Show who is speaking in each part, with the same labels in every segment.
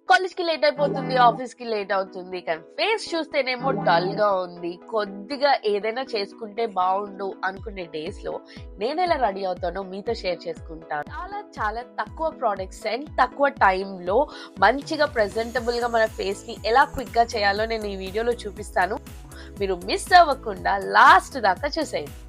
Speaker 1: కాలేజ్కి లేట్ అయిపోతుంది, ఆఫీస్కి లేట్ అవుతుంది, కానీ ఫేస్ చూస్తేనేమో డల్ గా ఉంది. కొద్దిగా ఏదైనా చేసుకుంటే బాగుండు అనుకునే డేస్ లో నేను ఎలా రెడీ అవుతానో మీతో షేర్ చేసుకుంటాను. చాలా చాలా తక్కువ ప్రోడక్ట్స్ అండ్ తక్కువ టైంలో మంచిగా ప్రెజెంటబుల్ గా మన ఫేస్ ని ఎలా క్విక్ గా చేయాలో నేను ఈ వీడియోలో చూపిస్తాను. మీరు మిస్ అవ్వకుండా లాస్ట్ దాకా చూసేయండి.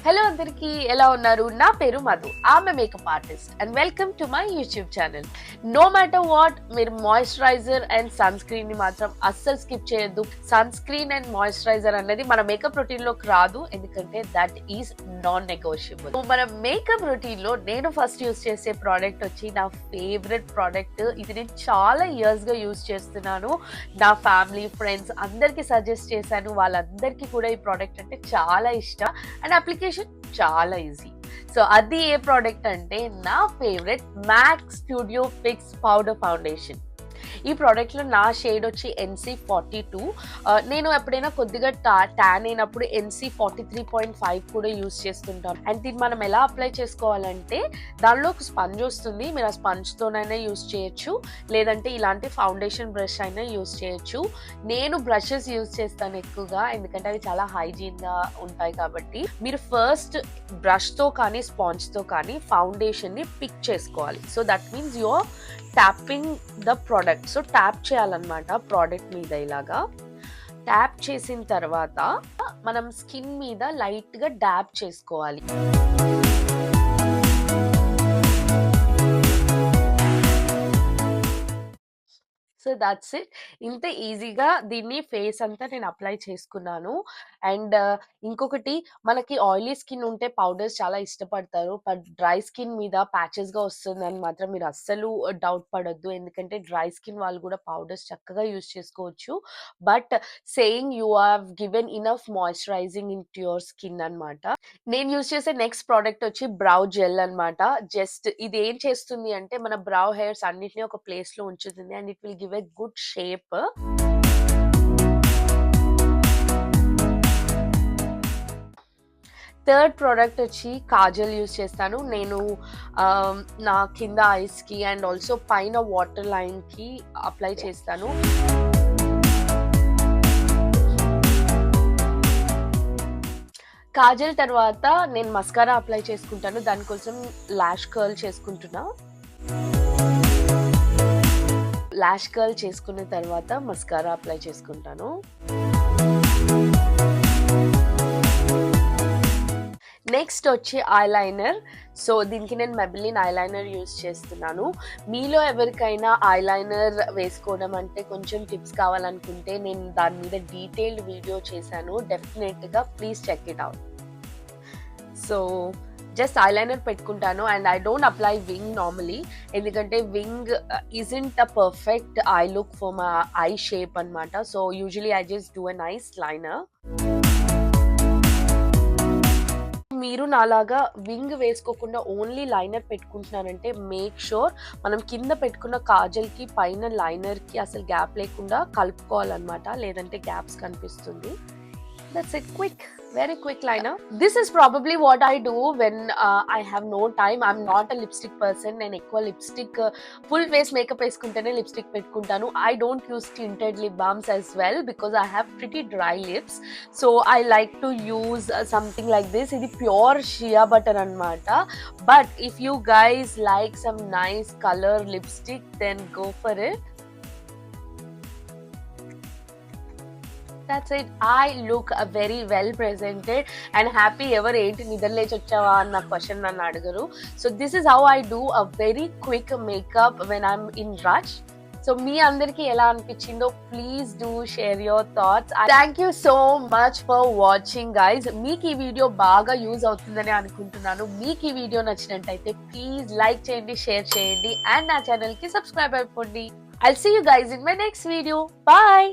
Speaker 1: హలో అందరికి, ఎలా ఉన్నారు? నా పేరు మధు, ఆమె makeup artist and welcome to my YouTube channel. No matter what, మీరు మాయిశ్చరైజర్ అండ్ సన్ స్క్రీన్ ని మాత్రం అస్సలు స్కిప్ చేయొద్దు. సన్ స్క్రీన్ అండ్ మాయిశ్చరైజర్ అనేది మన మేకప్ రొటీన్ లోకి రాదు, ఎందుకంటే దట్ ఈస్ నాన్ నెగోషియబుల్. మన మేకప్ రొటీన్ లో నేను ఫస్ట్ యూస్ చేసే ప్రోడక్ట్ వచ్చి నా ఫేవరెట్ ప్రోడక్ట్. ఇది నేను చాలా ఇయర్స్ గా యూస్ చేస్తున్నాను. నా ఫ్యామిలీ ఫ్రెండ్స్ అందరికి సజెస్ట్ చేశాను, వాళ్ళందరికీ కూడా ఈ ప్రోడక్ట్ అంటే చాలా ఇష్టం అండ్ అప్లికేషన్ చాలా ఈజీ. సో అది ఏ ప్రోడక్ట్ అంటే నా favourite MAC Studio Fix powder foundation. ఈ ప్రోడక్ట్ లో నా షేడ్ వచ్చి NC42. నేను ఎప్పుడైనా కొద్దిగా ట్యాన్ అయినప్పుడు NC43.5 కూడా యూస్ చేస్తుంటాను. అండ్ దీన్ని మనం ఎలా అప్లై చేసుకోవాలంటే, దానిలో ఒక స్పంజ్ వస్తుంది, మీరు ఆ స్పంజ్ తోనైనా యూస్ చేయొచ్చు, లేదంటే ఇలాంటి ఫౌండేషన్ బ్రష్ అయినా యూస్ చేయొచ్చు. నేను బ్రషెస్ యూస్ చేస్తాను ఎక్కువగా, ఎందుకంటే అవి చాలా హైజీన్ గా ఉంటాయి కాబట్టి. మీరు ఫస్ట్ బ్రష్ తో కానీ స్పాంజ్ తో కానీ ఫౌండేషన్ ని పిక్ చేసుకోవాలి. So that means your tapping the product. So tap చేయాలన్నమాట ప్రోడక్ట్ మీద. ఇలాగా ట్యాప్ చేసిన తర్వాత మనం స్కిన్ మీద లైట్ గా డాబ్ చేసుకోవాలి. So that's it. ఇంత ఈజీగా దీన్ని ఫేస్ అంతా నేను అప్లై చేసుకున్నాను. అండ్ ఇంకొకటి, మనకి ఆయిలీ స్కిన్ ఉంటే పౌడర్స్ చాలా ఇష్టపడతారు, బట్ డ్రై స్కిన్ మీద ప్యాచెస్ గా వస్తుందని మాత్రం మీరు అస్సలు డౌట్ పడొద్దు, ఎందుకంటే డ్రై స్కిన్ వాళ్ళు కూడా పౌడర్స్ చక్కగా యూస్ చేసుకోవచ్చు. But saying you have given enough moisturising in to your skin అన్నమాట. నేను యూస్ చేసే నెక్స్ట్ ప్రోడక్ట్ వచ్చి బ్రౌ జెల్ అన్నమాట. జస్ట్ ఇది ఏం చేస్తుంది అంటే, మన బ్రౌ హెయిర్స్ అన్నిటిని ఒక ప్లేస్ లో ఉంచుతుంది and it will give a good shape. Third product వచ్చి కాజల్ యూస్ చేస్తాను నేను. నా కింద ఐస్ కి అండ్ ఆల్సో పైన వాటర్ లైన్ కి అప్లై చేస్తాను. కాజల్ తర్వాత నేను మస్కారా అప్లై చేసుకుంటాను, దానికోసం లాష్ కర్ల్ చేసుకుంటున్నా. లాష్ కర్ల్ చేసుకున్న తర్వాత మస్కారా అప్లై చేసుకుంటాను. నెక్స్ట్ వచ్చి ఐలైనర్. సో దీనికి నేను మెబిలిన్ ఐలైనర్ యూస్ చేస్తున్నాను. మీలో ఎవరికైనా ఐలైనర్ వేసుకోవడం అంటే కొంచెం టిప్స్ కావాలనుకుంటే నేను దాని మీద డీటెయిల్డ్ వీడియో చేశాను, డెఫినెట్గా please check it out. So just eyeliner పెట్టుకుంటాను and I don't apply wing normally, ఎందుకంటే wing isn't a perfect eye look for my eye shape అన్నమాట. So usually I just do a nice liner. మీరు నాలాగా wing వేసుకోకుండా only liner పెట్టుకుంటున్నారంటే make sure మనం కింద పెట్టుకున్న కాజల్కి పైన లైనర్కి అసలు గ్యాప్ లేకుండా కలుపుకోవాలన్నమాట, లేదంటే గ్యాప్స్ కనిపిస్తుంది. That's it. Quick, very quick liner. This is probably what I do when I have no time. I'm not a lipstick person. నేను ఎక్కువ లిప్స్టిక్ ఫుల్ ఫేస్ మేకప్ వేసుకుంటేనే లిప్స్టిక్ పెట్టుకుంటాను. I don't use tinted lip balms as well because I have pretty dry lips. So I like to use something like this. ఇది pure shea butter అన్నమాట. But if you guys like some nice color lipstick, then go for it. That's it. I look very well presented and happy. Ever ఏంటి నిద్ర లేచి వచ్చావా అన్న question నన్ను అడగరు. So this is how I do a very quick makeup when I'm in rush. సో మీ అందరికీ ఎలా అనిపించిందో please do share your thoughts. Thank you so much for watching guys. మీకు ఈ వీడియో బాగా యూజ్ అవుతుందని అనుకుంటున్నాను. మీకు ఈ వీడియో నచ్చినట్టయితే ప్లీజ్ లైక్ చేయండి, షేర్ చేయండి అండ్ నా ఛానల్ కి సబ్స్క్రైబ్ అయిపోండి. I'll see you guys in my next video. Bye.